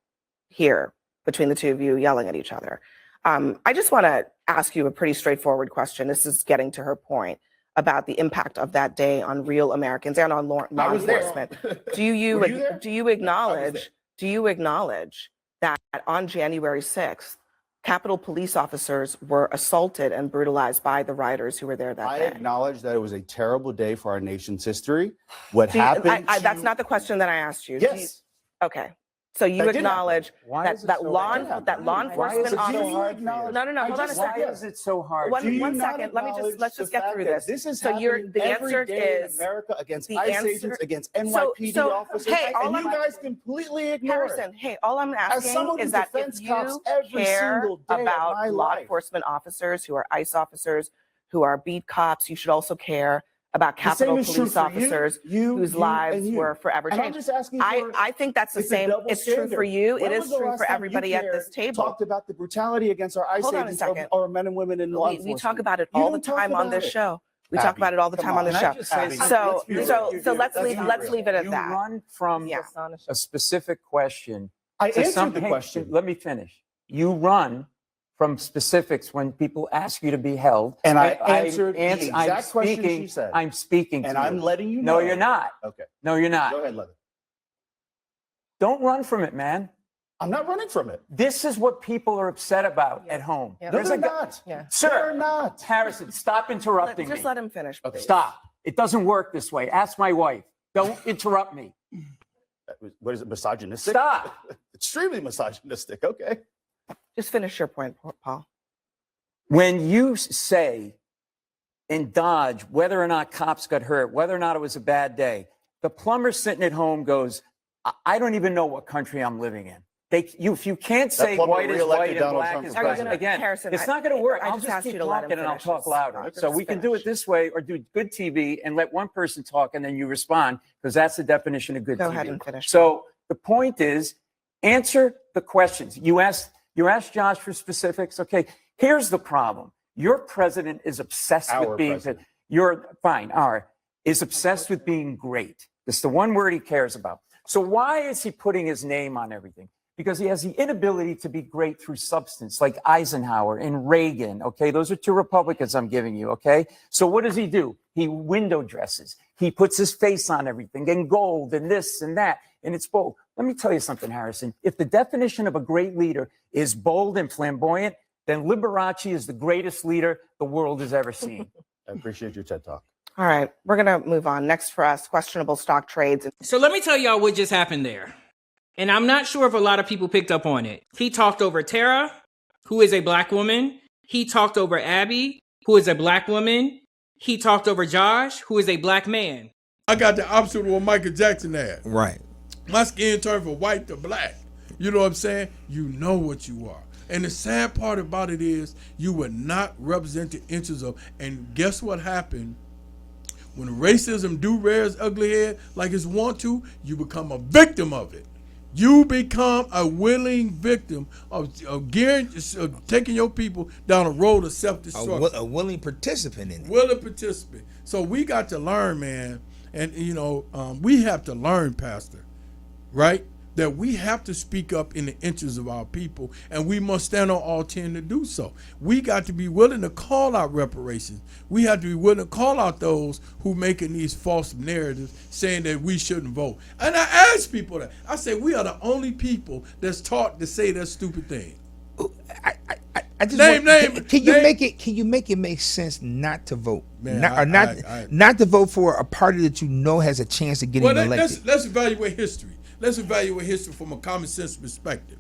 hear between the two of you yelling at each other. I just want to ask you a pretty straightforward question. This is getting to her point about the impact of that day on real Americans and on law enforcement. Do you acknowledge that on January 6th, Capitol police officers were assaulted and brutalized by the rioters who were there that day? I acknowledge that it was a terrible day for our nation's history. What happened? That's not the question that I asked you. Yes. Okay. So you acknowledge that law enforcement officers. No. Hold on a second. Why is it so hard? One second. Let's just get through this. This is so the answer is America against ICE agents, against NYPD officers. Hey, and you guys completely ignore Harrison, hey, all I'm asking is that if you every care single day about law enforcement officers who are ICE officers, who are beat cops, you should also care about Capitol police officers whose lives were forever changed. I think that's the same. It's true for you. It is true for everybody at this table. Talked about the brutality against our ICE agents or men and women in law enforcement. We talk about it all the time on this show. We talk about it all the time on the show. So let's leave it at that. You run from a specific question. I answered the question. Let me finish. You run from specifics when people ask you to be held. And I answered the exact question she said. I'm speaking to you. And I'm letting you know. No, you're not. Okay. No, you're not. Go ahead, Leather. Don't run from it, man. I'm not running from it. This is what people are upset about at home. No, they're not. Sir, they're not. Harrison, stop interrupting me. Just let him finish, please. Stop. It doesn't work this way. Ask my wife. Don't interrupt me. What is it, misogynistic? Stop. Extremely misogynistic. Okay. Just finish your point, Paul. When you say and dodge whether or not cops got hurt, whether or not it was a bad day, the plumber sitting at home goes, I don't even know what country I'm living in. If you can't say white is white and black is black, again, it's not going to work. I'll just keep talking and I'll talk louder. So we can do it this way, or do good TV and let one person talk and then you respond, because that's the definition of good TV. Go ahead and finish. So the point is, answer the questions. You asked Josh for specifics. Okay, here's the problem. Your president is obsessed with being is obsessed with being great. It's the one word he cares about. So why is he putting his name on everything? because he has the inability to be great through substance, like Eisenhower and Reagan. Okay, those are two Republicans I'm giving you. Okay, so what does he do? He window dresses. He puts his face on everything and gold and this and that, and it's bold. Let me tell you something, Harrison. If the definition of a great leader is bold and flamboyant, then Liberace is the greatest leader the world has ever seen. I appreciate your TED Talk. All right, we're going to move on. Next for us, questionable stock trades. So let me tell y'all what just happened there. And I'm not sure if a lot of people picked up on it. He talked over Tara, who is a black woman. He talked over Abby, who is a black woman. He talked over Josh, who is a black man. I got the opposite of what Michael Jackson had. Right. My skin turned from white to black. You know what I'm saying? You know what you are. And the sad part about it is you would not represent the interests of, and guess what happened? When racism do rear its ugly head like it's want to, you become a victim of it. You become a willing victim of taking your people down a road of self-destruction. A willing participant in it. Willing participant. So we got to learn, man. And, we have to learn, Pastor, right? That we have to speak up in the interests of our people, and we must stand on all 10 to do so. We got to be willing to call out reparations. We have to be willing to call out those who making these false narratives saying that we shouldn't vote. And I ask people that. I say we are the only people that's taught to say that stupid thing. I just can you make it make sense not to vote? Man, not to vote for a party that you know has a chance of getting elected. Let's evaluate history. Let's evaluate history from a common sense perspective.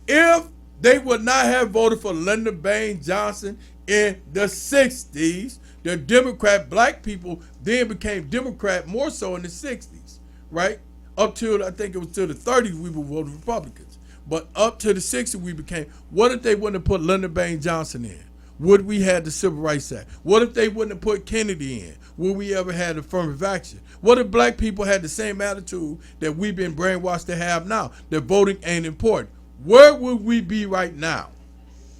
If they would not have voted for Lyndon Baines Johnson in the 60s, the Democrat black people then became Democrat more so in the 60s, right? Up till, I think it was till the 30s we were voting Republicans. But up to the 60s we became, what if they wouldn't have put Lyndon Baines Johnson in? Would we have the Civil Rights Act? What if they wouldn't have put Kennedy in? Would we ever had affirmative action? What if black people had the same attitude that we've been brainwashed to have now, that voting ain't important? Where would we be right now?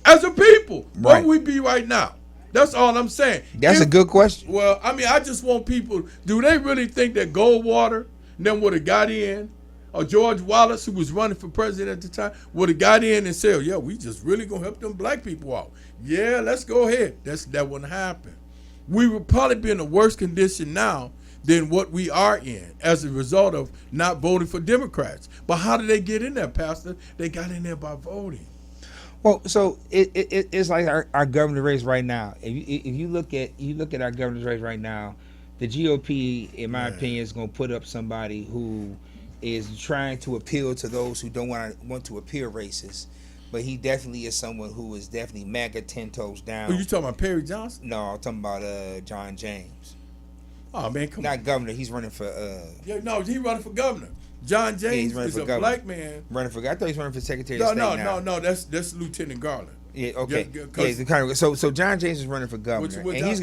As a people, where would we be right now? That's all I'm saying. That's a good question. Well, I mean, I just want people, do they really think that Goldwater and them would have got in, or George Wallace, who was running for president at the time, would have got in and said, yeah, we just really going to help them black people out. Yeah, let's go ahead. That wouldn't happen. We would probably be in a worse condition now than what we are in as a result of not voting for Democrats. But how did they get in there, Pastor? They got in there by voting. Well, so it's like our governor race right now. If you look at our governor's race right now, the GOP, in my opinion, is going to put up somebody who is trying to appeal to those who don't want to appear racist. But he definitely is someone who is definitely MAGA 10 toes down. Are you talking about Perry Johnson? No, I'm talking about John James. Oh man, come on. Not governor. He's running for. He's running for governor. John James is a black man running for. I thought he's running for Secretary of State. No. That's Lieutenant Garland. Yeah. Okay. So John James is running for governor, and he's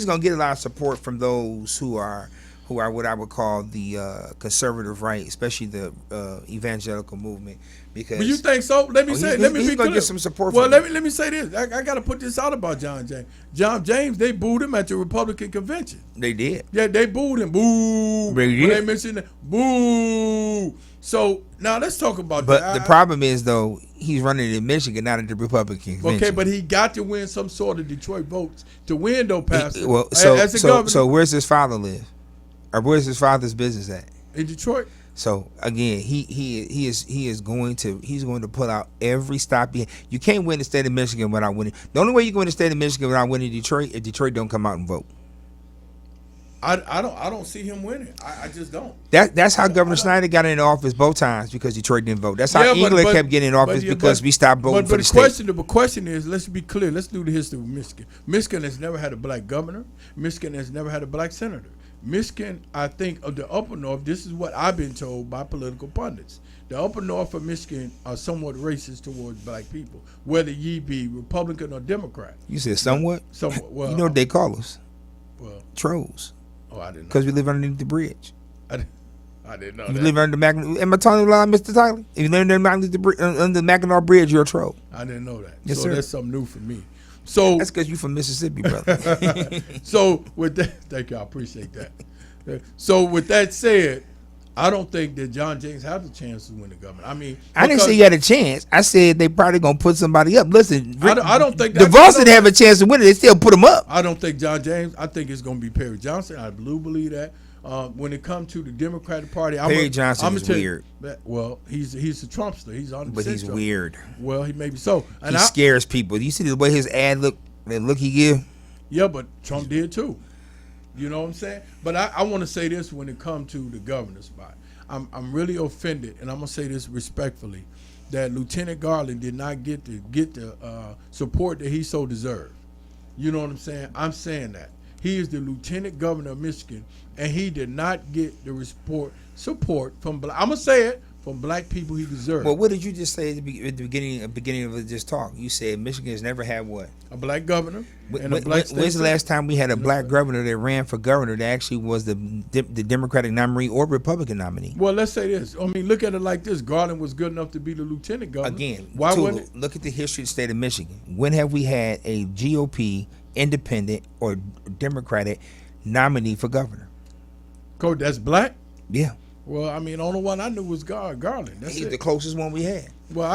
gonna get a lot of support from those who are what I would call the conservative right, especially the evangelical movement. Because you think so? Let me be clear. He's gonna get some support. Well, let me say this. I got to put this out about John James. John James, they booed him at the Republican convention. They did. Yeah, they booed him. Boo. They mentioned that. Boo. So now let's talk about that. But the problem is though, he's running in Michigan, not at the Republican convention. Okay, but he got to win some sort of Detroit votes to win, though, Pastor. So where's his father live? Or where's his father's business at? In Detroit. So again, he's going to pull out every stop. You can't win the state of Michigan without winning. The only way you can win the state of Michigan without winning Detroit is Detroit don't come out and vote. I don't see him winning. I just don't. That's how Governor Snyder got in office both times, because Detroit didn't vote. That's how England kept getting in office, because we stopped voting for the state. The question is, let's be clear. Let's do the history of Michigan. Michigan has never had a black governor. Michigan has never had a black senator. Michigan, I think, of the upper north, this is what I've been told by political pundits. The upper north of Michigan are somewhat racist towards black people, whether ye be Republican or Democrat. You said somewhat? Somewhat. Well, you know what they call us? Well, trolls. Oh, I didn't know. Because we live underneath the bridge. I didn't know you live under the am I telling you a lie, Mr. Tyler? If you live under the Mackinac Bridge, you're a troll. I didn't know that. Yes, so sir. That's something new for me. So that's because you from Mississippi, brother. So with that, thank you, I appreciate that. So with that said, I don't think that John James has a chance to win the governor. I mean, I didn't say he had a chance. I said they probably gonna put somebody up. Listen, I don't think DeVos didn't have a chance to win it. They still put him up. I don't think John James. I think it's gonna be Perry Johnson. I believe that. When it comes to the Democratic Party, Perry Johnson is weird. Well, he's a Trumpster. He's on. But he's weird. Well, he may be so. And he scares people. You see the way his ad look? That look he give. Yeah, but Trump did too. You know what I'm saying? But I want to say this when it comes to the governor's spot. I'm really offended, and I'm gonna say this respectfully, that Lieutenant Garland did not get the support that he so deserved. You know what I'm saying? I'm saying that he is the Lieutenant Governor of Michigan, and he did not get the support from I'm gonna say it, from black people he deserved. Well, what did you just say at the beginning of this talk? You said Michigan has never had what? A black governor. And a black when's the last time we had a black governor that ran for governor that actually was the Democratic nominee or Republican nominee? Well, let's say this. I mean, look at it like this. Garland was good enough to be the lieutenant governor. Again, why Tulu, wouldn't it? Look at the history of the state of Michigan. When have we had a GOP, independent, or Democratic nominee for governor? Coach, that's black? Yeah. Well, I mean, the only one I knew was Garland. That's He's it. the closest one we had. Well,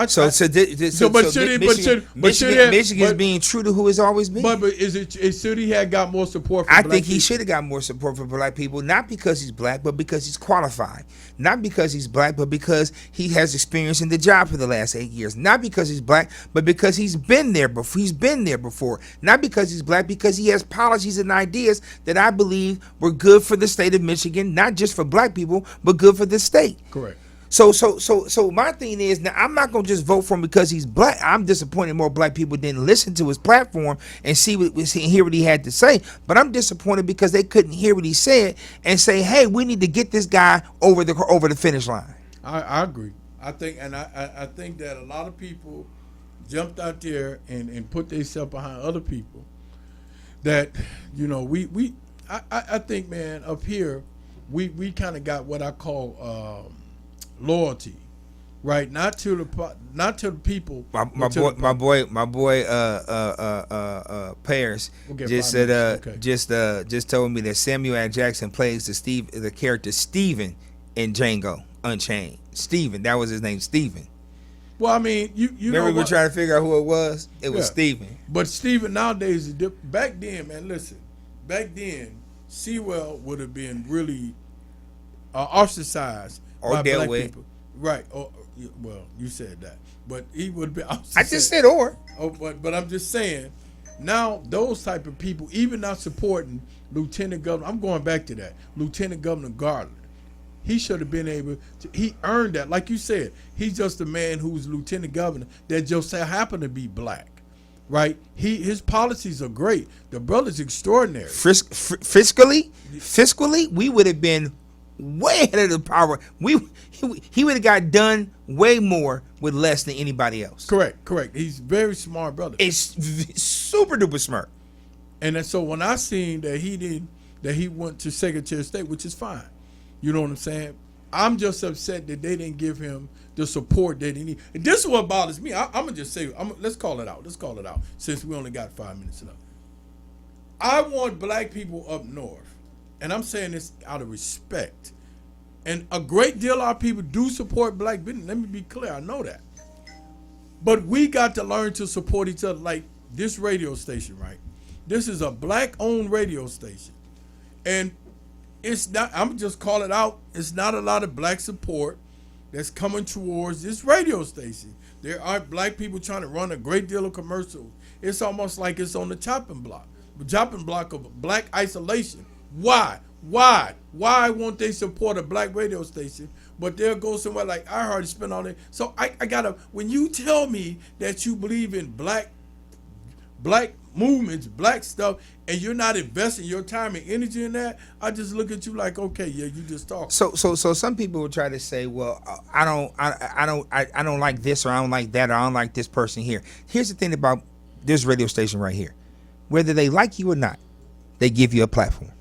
Michigan's being true to who it's always been. But should he have got more support from I black think he people? should have got more support from black people, not because he's black, but because he's qualified. Not because he's black, but because he has experience in the job for the last 8 years. Not because he's black, but because he's been there before. Not because he's black, because he has policies and ideas that I believe were good for the state of Michigan, not just for black people, but good for the state. Correct. So my thing is, now I'm not gonna just vote for him because he's black. I'm disappointed more black people didn't listen to his platform and hear what he had to say. But I'm disappointed because they couldn't hear what he said and say, hey, we need to get this guy over the finish line. I agree. I think that a lot of people jumped out there and put themselves behind other people. That, you know, I think, man, up here we kind of got what I call loyalty, right? Not to the people. My boy Paris just said just told me that Samuel L. Jackson plays the character Steven in Django Unchained. Steven, that was his name, Steven. Well, I mean, you remember we were trying to figure out who it was. It was Steven. But Steven nowadays is different. Back then, man, listen. Back then, Sewell would have been really ostracized by black people. Right. Oh, well, you said that. But he would have been ostracized. I just said or. Oh, but I'm just saying, now those type of people, even not supporting Lieutenant Governor, I'm going back to that, Lieutenant Governor Garland. He should have been able to, he earned that. Like you said, he's just a man who's lieutenant governor that just happened to be black, right? His policies are great. The brother's extraordinary. Fiscally, we would have been way ahead of the power. He would have got done way more with less than anybody else. Correct. He's a very smart brother. It's super duper smart. And then, so when I seen that he went to Secretary of State, which is fine. You know what I'm saying? I'm just upset that they didn't give him the support that he needs. And this is what bothers me. I'm going to just say, let's call it out. Since we only got 5 minutes left. I want black people up north, and I'm saying this out of respect, and a great deal of our people do support black business. Let me be clear. I know that. But we got to learn to support each other. Like this radio station, right? This is a black-owned radio station. And it's not, I'm just calling it out, it's not a lot of black support that's coming towards this radio station. There are black people trying to run a great deal of commercials. It's almost like it's on the chopping block of black isolation. Why won't they support a black radio station, but they'll go somewhere like iHeart and spend all that? So I gotta, when you tell me that you believe in black movements, black stuff, and you're not investing your time and energy in that, I just look at you like, okay, yeah, you just talk. So some people will try to say, well, I don't like this, or I don't like that, or I don't like this person here. Here's the thing about this radio station right here. Whether they like you or not, they give you a platform.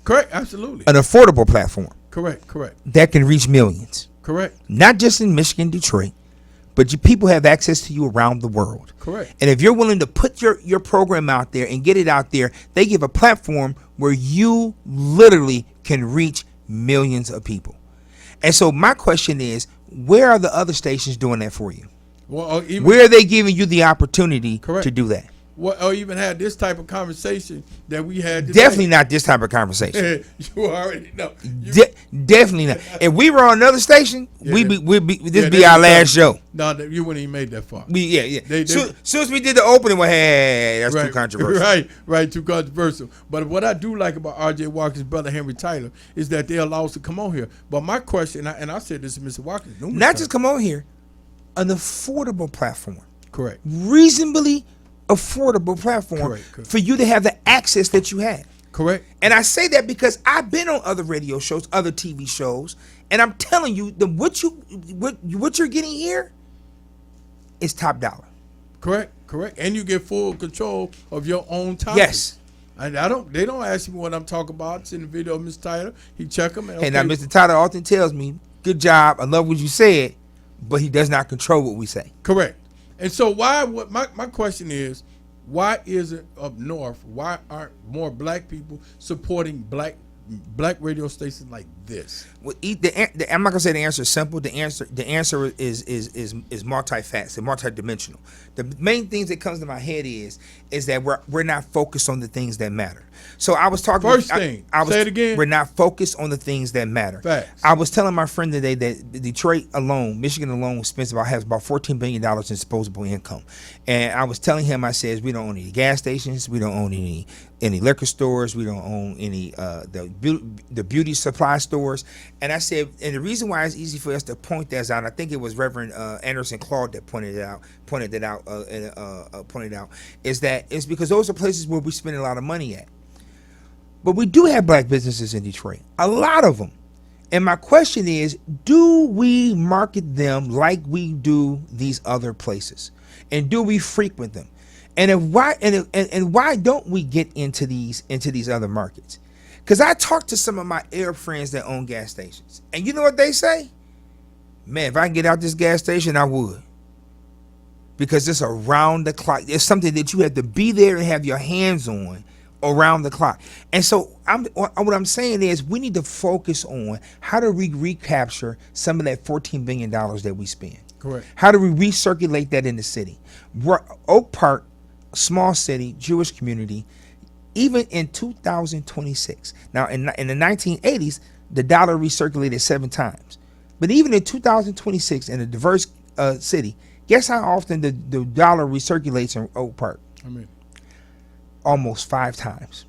Correct, absolutely. An affordable platform. Correct. That can reach millions. Correct. Not just in Michigan, Detroit, but people have access to you around the world. Correct. And if you're willing to put your program out there and get it out there, they give a platform where you literally can reach millions of people. And so my question is, where are the other stations doing that for you? Well, where are they giving you the opportunity to do that? Or even had this type of conversation that we had today. Definitely not this type of conversation. You already know. Definitely not. If we were on another station, this be our last show. No, you wouldn't even made that far. Soon as we did the opening, well, hey, that's too controversial. Right, too controversial. But what I do like about R.J. Walker's brother Henry Tyler is that they allow us to come on here. But my question, and I said this to Mr. Walker, not just come on here, an affordable platform. Correct. Reasonably affordable platform for you to have the access that you have. Correct. And I say that because I've been on other radio shows, other TV shows, and I'm telling you that what you're getting here is top dollar. Correct. And you get full control of your own time. Yes. And they don't ask me what I'm talking about. It's in the video of Mr. Tyler. He check them. Hey, now Mr. Tyler often tells me, good job, I love what you said, but he does not control what we say. Correct. And so my question is, why is it up north? Why aren't more black people supporting black radio stations like this? Well, I'm not gonna say the answer is simple. The answer is multifaceted, multidimensional. The main things that comes to my head is that we're not focused on the things that matter. So I was talking. Say it again. We're not focused on the things that matter. Facts. I was telling my friend today that Detroit alone, Michigan alone, has about $14 billion in disposable income, and I was telling him, I says, we don't own any gas stations, we don't own any liquor stores, we don't own any the beauty supply stores, and I said, and the reason why it's easy for us to point that out, I think it was Reverend Anderson Claude that pointed out, is that it's because those are places where we spend a lot of money at. But we do have black businesses in Detroit, a lot of them. And my question is, do we market them like we do these other places? And do we frequent them? And why don't we get into these other markets? Because I talked to some of my Arab friends that own gas stations. And you know what they say? Man, if I can get out this gas station, I would. Because it's around the clock. It's something that you have to be there and have your hands on around the clock. And so what I'm saying is we need to focus on how do we recapture some of that $14 billion that we spend. Correct. How do we recirculate that in the city? Oak Park, small city, Jewish community, even in 2026. Now, in the 1980s, the dollar recirculated 7 times. But even in 2026, in a diverse city, guess how often the dollar recirculates in Oak Park? I mean, almost 5 times.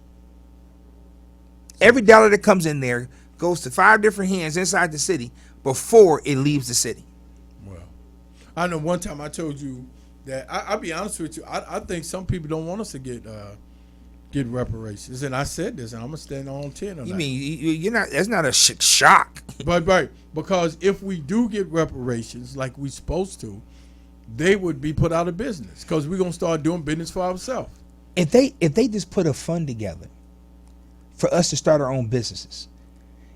Every dollar that comes in there goes to 5 different hands inside the city before it leaves the city. Well, I know one time I told you that I'll be honest with you. I think some people don't want us to get reparations, and I said this, and I'm gonna stand on 10 on that. You mean you're not? That's not a shock. But right, because if we do get reparations like we supposed to, they would be put out of business because we're gonna start doing business for ourselves. If they just put a fund together for us to start our own businesses,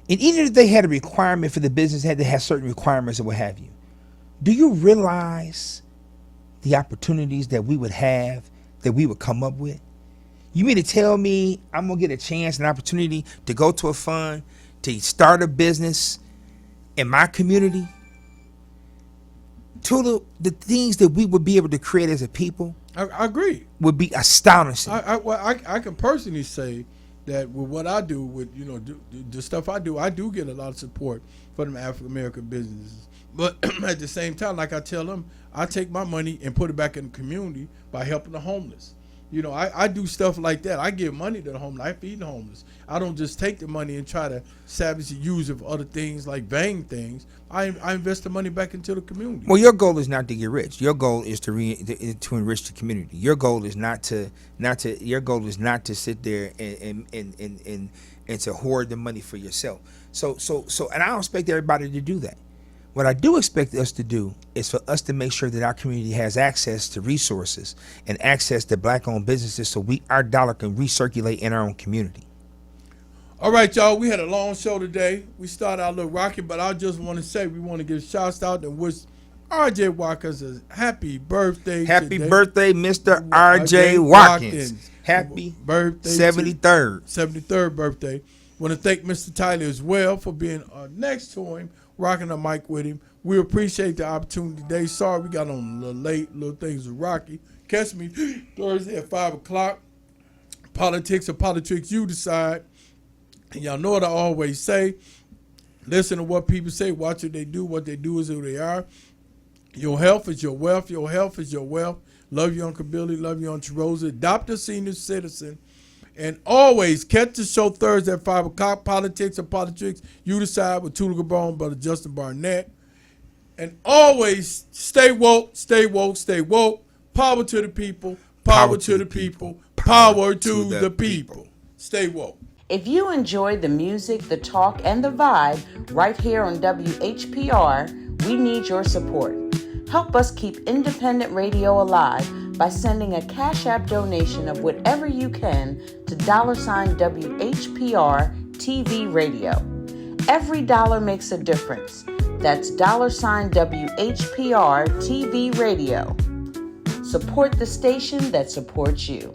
and even if they had a requirement for the business had to have certain requirements or what have you, do you realize the opportunities that we would have, that we would come up with? You mean to tell me I'm gonna get a chance, an opportunity to go to a fund to start a business in my community? To the things that we would be able to create as a people, I agree, would be astonishing. I can personally say that with what I do, with the stuff I do get a lot of support from the African American businesses. But at the same time, like I tell them, I take my money and put it back in the community by helping the homeless. I do stuff like that. I give money to the homeless. I feed the homeless. I don't just take the money and try to savagely use it for other things like vain things. I invest the money back into the community. Well, your goal is not to get rich. Your goal is to enrich the community. Your goal is not to sit there and to hoard the money for yourself. So and I don't expect everybody to do that. What I do expect us to do is for us to make sure that our community has access to resources and access to black-owned businesses so our dollar can recirculate in our own community. All right, y'all, we had a long show today. We started out a little rocky, but I just want to say we want to give shouts out and wish R.J. Watkins a happy birthday. Happy birthday, Mr. R.J. Watkins. Happy birthday. 73rd. 73rd birthday. Want to thank Mr. Tyler as well for being next to him rocking the mic with him. We appreciate the opportunity today. Sorry we got on a little late. Little things with Rocky. Catch me Thursday at 5 o'clock. Politics or politics, you decide. And y'all know what I always say. Listen to what people say. Watch what they do. What they do is who they are. Your health is your wealth. Your health is your wealth. Love you, Uncle Billy. Love you, Auntie Rosa. Adopt a senior citizen. And always catch the show Thursday at 5 o'clock. Politics or politics, you decide with Tula Gabon, Brother Justin Barnett. And always stay woke, stay woke, stay woke. Power to the people. Power to the people. Power to the people. Stay woke. If you enjoy the music, the talk, and the vibe right here on WHPR, we need your support. Help us keep independent radio alive by sending a Cash App donation of whatever you can to $WHPR TV Radio. Every dollar makes a difference. That's $WHPR TV Radio. Support the station that supports you.